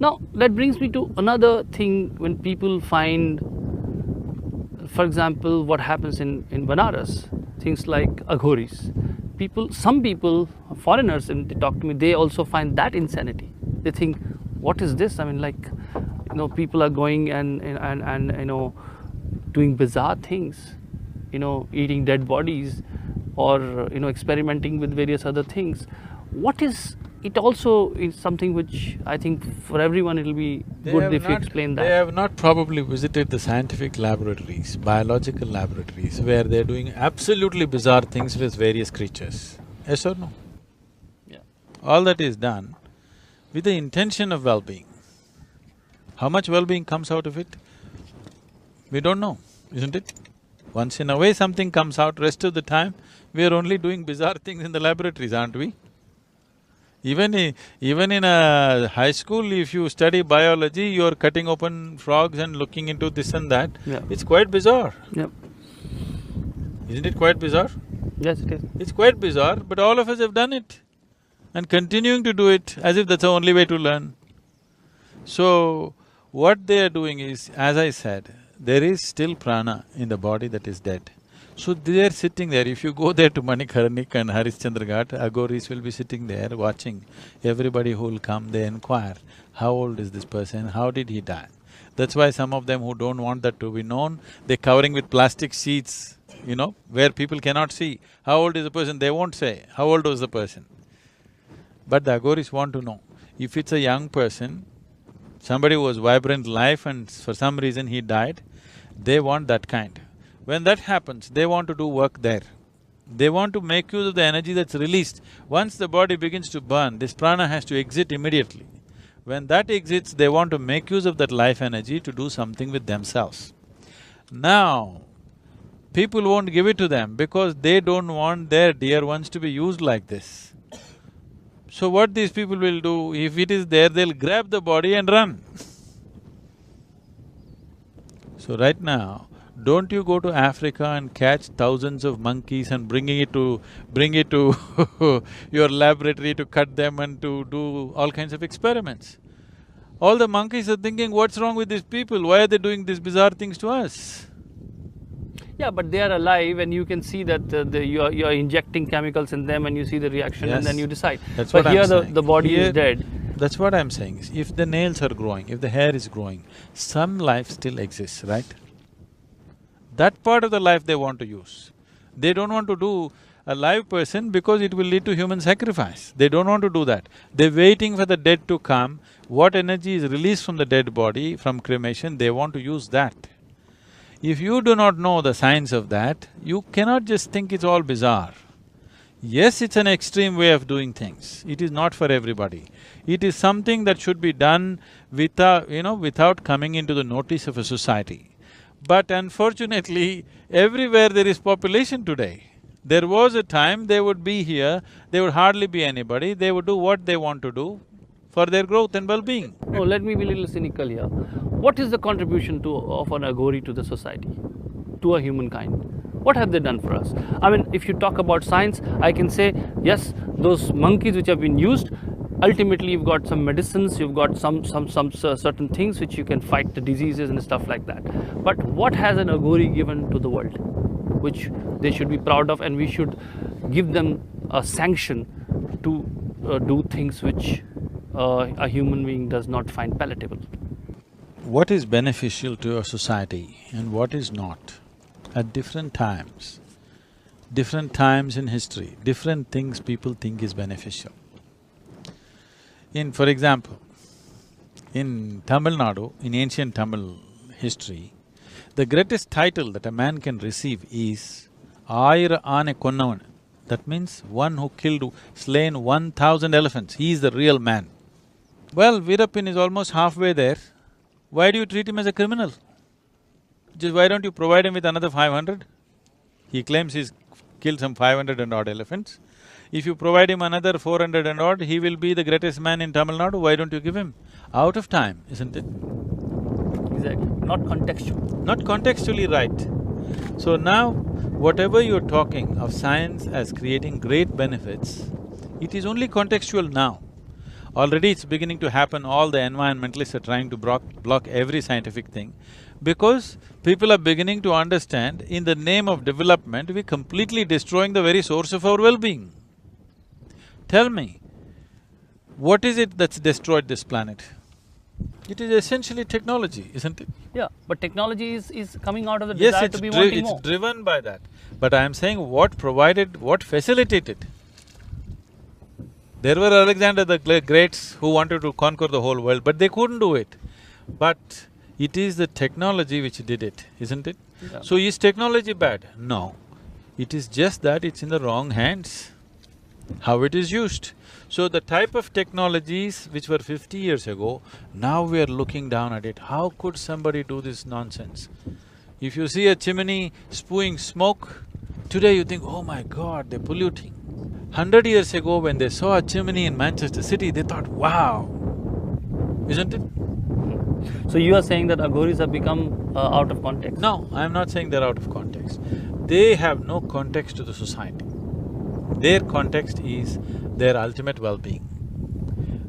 Now, that brings me to another thing when people find, for example, what happens in Banaras, things like aghoris. Some people, foreigners, and they talk to me, they also find that insanity. They think, what is this? I mean, like, people are going and doing bizarre things, eating dead bodies, or experimenting with various other things. What is it? Also is something which I think for everyone it'll be good if you explain They that. have not probably visited the scientific laboratories, biological laboratories, where they're doing absolutely bizarre things with various creatures. Yes or no? Yeah. All that is done with the intention of well-being. How much well-being comes out of it? We don't know, isn't it? Once in a way something comes out, rest of the time we are only doing bizarre things in the laboratories, aren't we? Even in a high school, if you study biology, you're cutting open frogs and looking into this and that. Yeah. It's quite bizarre, Yep. isn't it quite bizarre? Yes, it is. It's quite bizarre, but all of us have done it and continuing to do it as if that's the only way to learn. So, what they are doing is, as I said, there is still prana in the body that is dead. So they are sitting there. If you go there to Manikarnik and Harishchandra Ghat, aghoris will be sitting there watching. Everybody who will come, they inquire, how old is this person, how did he die? That's why some of them who don't want that to be known, they're covering with plastic sheets, where people cannot see. How old is the person? They won't say, how old was the person? But the aghoris want to know. If it's a young person, somebody who was vibrant life and for some reason he died, they want that kind. When that happens, they want to do work there. They want to make use of the energy that's released. Once the body begins to burn, this prana has to exit immediately. When that exits, they want to make use of that life energy to do something with themselves. Now, people won't give it to them because they don't want their dear ones to be used like this. So what these people will do, if it is there, they'll grab the body and run. So right now, don't you go to Africa and catch thousands of monkeys and bring it to your laboratory to cut them and to do all kinds of experiments. All the monkeys are thinking, what's wrong with these people? Why are they doing these bizarre things to us? Yeah, but they are alive, and you can see that you're injecting chemicals in them, and you see the reaction, and then you decide. That's but what here I'm saying. the body Here, is dead. That's what I'm saying. If the nails are growing, if the hair is growing, some life still exists, right? That part of the life they want to use. They don't want to do a live person because it will lead to human sacrifice. They don't want to do that. They're waiting for the dead to come. What energy is released from the dead body, from cremation, they want to use that. If you do not know the science of that, you cannot just think it's all bizarre. Yes, it's an extreme way of doing things. It is not for everybody. It is something that should be done without coming into the notice of a society. But unfortunately, everywhere there is population today. There was a time they would be here, there would hardly be anybody, they would do what they want to do for their growth and well-being. No, let me be a little cynical here. What is the contribution of an aghori to the society, to a humankind? What have they done for us? I mean, if you talk about science, I can say, yes, those monkeys which have been used, ultimately you've got some medicines, you've got some certain things which you can fight the diseases and stuff like that. But what has an aghori given to the world, which they should be proud of, and we should give them a sanction to do things which a human being does not find palatable? What is beneficial to a society and what is not, at different times in history, different things people think is beneficial. For example, in Tamil Nadu, in ancient Tamil history, the greatest title that a man can receive is Ayira Ane Konnavan. That means one who slain 1,000 elephants, he is the real man. Well, Veerappin is almost halfway there. Why do you treat him as a criminal? Just why don't you provide him with another 500? He claims he's killed some 500 and odd elephants. If you provide him another 400 and odd, he will be the greatest man in Tamil Nadu, why don't you give him? Out of time, isn't it? Exactly, not contextual. Not contextually right. So now, whatever you're talking of science as creating great benefits, it is only contextual now. Already it's beginning to happen, all the environmentalists are trying to block every scientific thing, because people are beginning to understand, in the name of development, we're completely destroying the very source of our well-being. Tell me, what is it that's destroyed this planet? It is essentially technology, isn't it? Yeah, but technology is coming out of the desire to be wanting more. It's driven by that. But I'm saying what provided, what facilitated. There were Alexander the Greats who wanted to conquer the whole world, but they couldn't do it. But it is the technology which did it, isn't it? Yeah. So is technology bad? No. It is just that it's in the wrong hands, how it is used. So the type of technologies which were 50 years ago, now we are looking down at it. How could somebody do this nonsense? If you see a chimney spewing smoke, today you think, oh my God, they're polluting. 100 years ago when they saw a chimney in Manchester City, they thought, wow, isn't it? So you are saying that aghoris have become out of context? No, I'm not saying they're out of context. They have no context to the society. Their context is their ultimate well-being.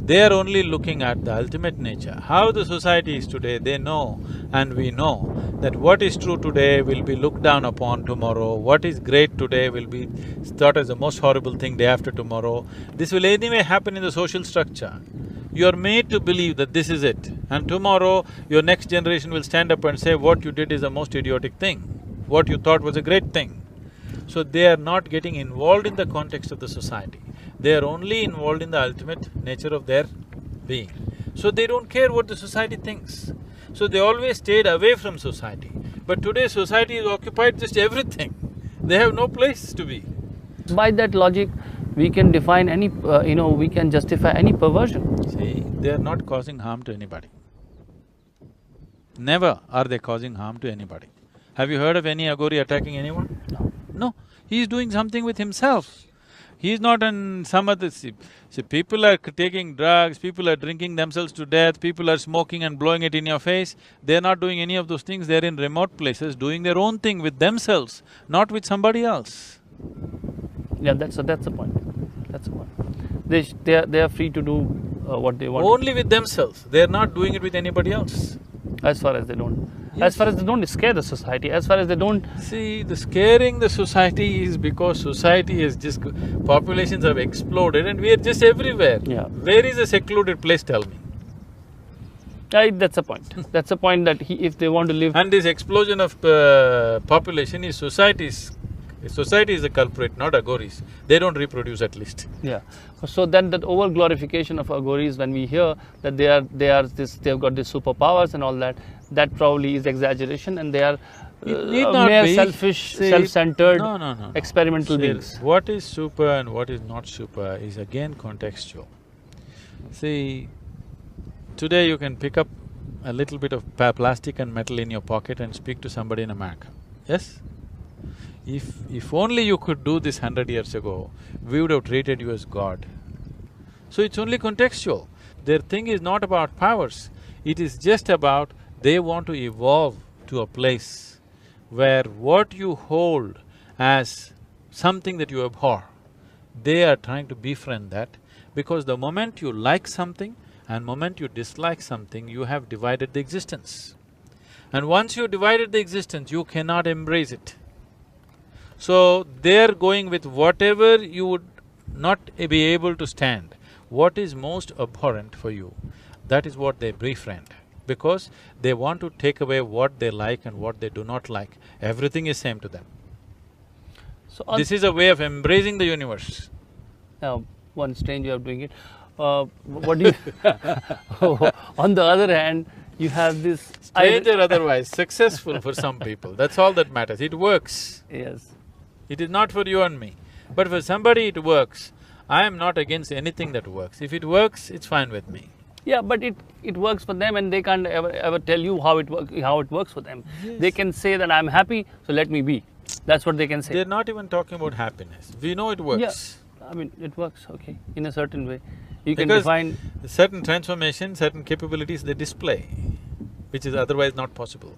They are only looking at the ultimate nature. How the society is today, they know and we know that what is true today will be looked down upon tomorrow, what is great today will be thought as the most horrible thing day after tomorrow. This will anyway happen in the social structure. You are made to believe that this is it, and tomorrow your next generation will stand up and say, what you did is the most idiotic thing, what you thought was a great thing. So they are not getting involved in the context of the society. They are only involved in the ultimate nature of their being. So they don't care what the society thinks. So they always stayed away from society. But today society has occupied just everything. They have no place to be. By that logic, we can define any… we can justify any perversion. See, they are not causing harm to anybody. Never are they causing harm to anybody. Have you heard of any aghori attacking anyone? No. No, he is doing something with himself. He is not in some other… See, people are taking drugs, people are drinking themselves to death, people are smoking and blowing it in your face. They're not doing any of those things, they're in remote places doing their own thing with themselves, not with somebody else. Yeah, that's the point. That's the point. They are free to do what they want. Only with themselves, they're not doing it with anybody else. As far as they don't… Yes. As far as they don't scare the society, as far as they don't… See, the scaring the society is because society is just… populations have exploded and we are just everywhere. Yeah. Where is a secluded place, tell me? That's the point. That's the point that if they want to live… And this explosion of population is society's… Society is the culprit, not aghoris. They don't reproduce at least. Yeah. So then that over glorification of aghoris, when we hear that they've got these superpowers and all that, that probably is exaggeration, and they are mere selfish, self-centered, experimental beings. What is super and what is not super is again contextual. See, today you can pick up a little bit of plastic and metal in your pocket and speak to somebody in America, yes? If only you could do this 100 years ago, we would have treated you as God. So it's only contextual. Their thing is not about powers, it is just about they want to evolve to a place where what you hold as something that you abhor, they are trying to befriend that, because the moment you like something and moment you dislike something, you have divided the existence. And once you divided the existence, you cannot embrace it. So, they're going with whatever you would not be able to stand. What is most abhorrent for you, that is what they befriend, because they want to take away what they like and what they do not like. Everything is same to them. So this is a way of embracing the universe. One strange way of doing it. What do you… On the other hand, you have this… Strange or otherwise, successful for some people, that's all that matters. It works. Yes. It is not for you and me. But for somebody it works. I am not against anything that works. If it works, it's fine with me. Yeah, but it works for them, and they can't ever tell you how it works for them. Yes. They can say that I'm happy, so let me be. That's what they can say. They're not even talking about happiness. We know it works. Yeah, I mean, it works, okay, in a certain way. You can Because define… certain transformation, certain capabilities they display, which is otherwise not possible.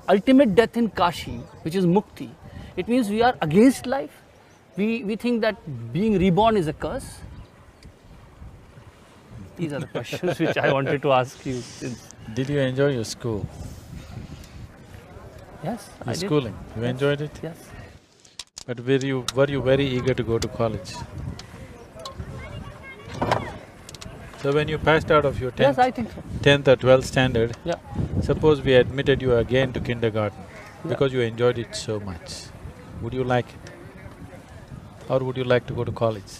Ultimate death in Kashi, which is mukti, it means we are against life. We think that being reborn is a curse. These are the questions which I wanted to ask you since… Did you enjoy your school, Yes, I your did. schooling? You Yes. enjoyed it? Yes. But were you very eager to go to college? So when you passed out of your Yes, 10th, I think so. 10th or 12th standard, Yeah. suppose we admitted you again to kindergarten Yeah. because you enjoyed it so much, would you like it? Or would you like to go to college?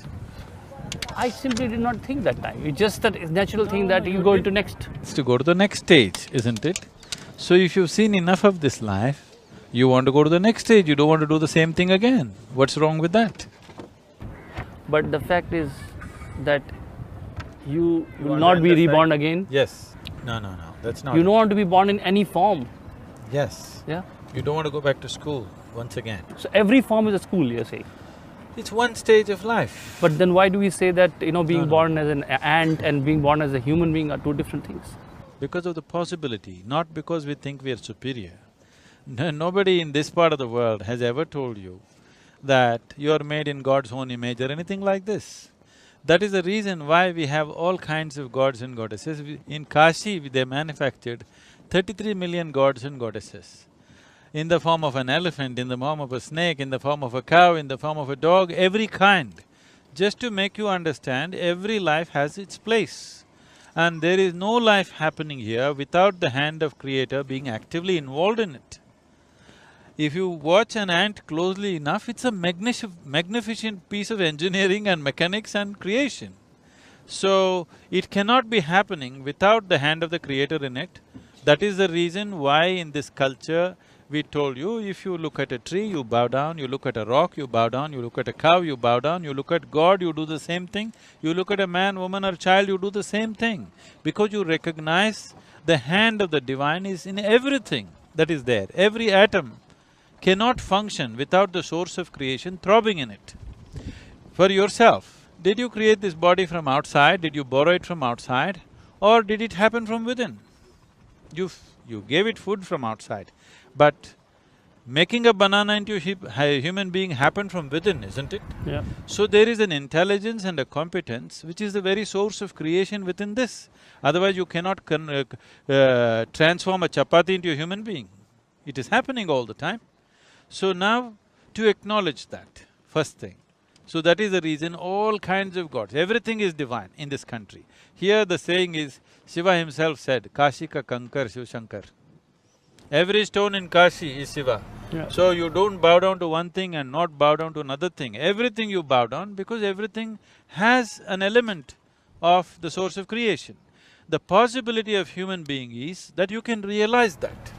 I simply did not think that time. It's just that it's natural thing that you go into next. It's to go to the next stage, isn't it? So if you've seen enough of this life, you want to go to the next stage, you don't want to do the same thing again. What's wrong with that? But the fact is that you will not be reborn again. Yes. No, that's not You don't want to be born in any form. Yes. Yeah. You don't want to go back to school once again. So every form is a school, you say. It's one stage of life. But then why do we say that, being No. born as an ant and being born as a human being are two different things? Because of the possibility, not because we think we are superior. Nobody in this part of the world has ever told you that you are made in God's own image or anything like this. That is the reason why we have all kinds of gods and goddesses. In Kashi, they manufactured 33 million gods and goddesses. In the form of an elephant, in the form of a snake, in the form of a cow, in the form of a dog, every kind. Just to make you understand, every life has its place. And there is no life happening here without the hand of Creator being actively involved in it. If you watch an ant closely enough, it's a magnificent piece of engineering and mechanics and creation. So, it cannot be happening without the hand of the Creator in it. That is the reason why in this culture, we told you, if you look at a tree, you bow down, you look at a rock, you bow down, you look at a cow, you bow down, you look at God, you do the same thing, you look at a man, woman or child, you do the same thing. Because you recognize the hand of the divine is in everything that is there. Every atom cannot function without the source of creation throbbing in it. For yourself, did you create this body from outside, did you borrow it from outside, or did it happen from within? You gave it food from outside, but making a banana into a human being happened from within, isn't it? Yeah. So there is an intelligence and a competence which is the very source of creation within this. Otherwise you cannot transform a chapati into a human being. It is happening all the time. So now, to acknowledge that, first thing. So that is the reason all kinds of gods, everything is divine in this country. Here the saying is, Shiva himself said, Kashi ka kankar Shiv Shankar. Every stone in Kashi is Shiva. Yeah. So you don't bow down to one thing and not bow down to another thing. Everything you bow down because everything has an element of the source of creation. The possibility of human being is that you can realize that.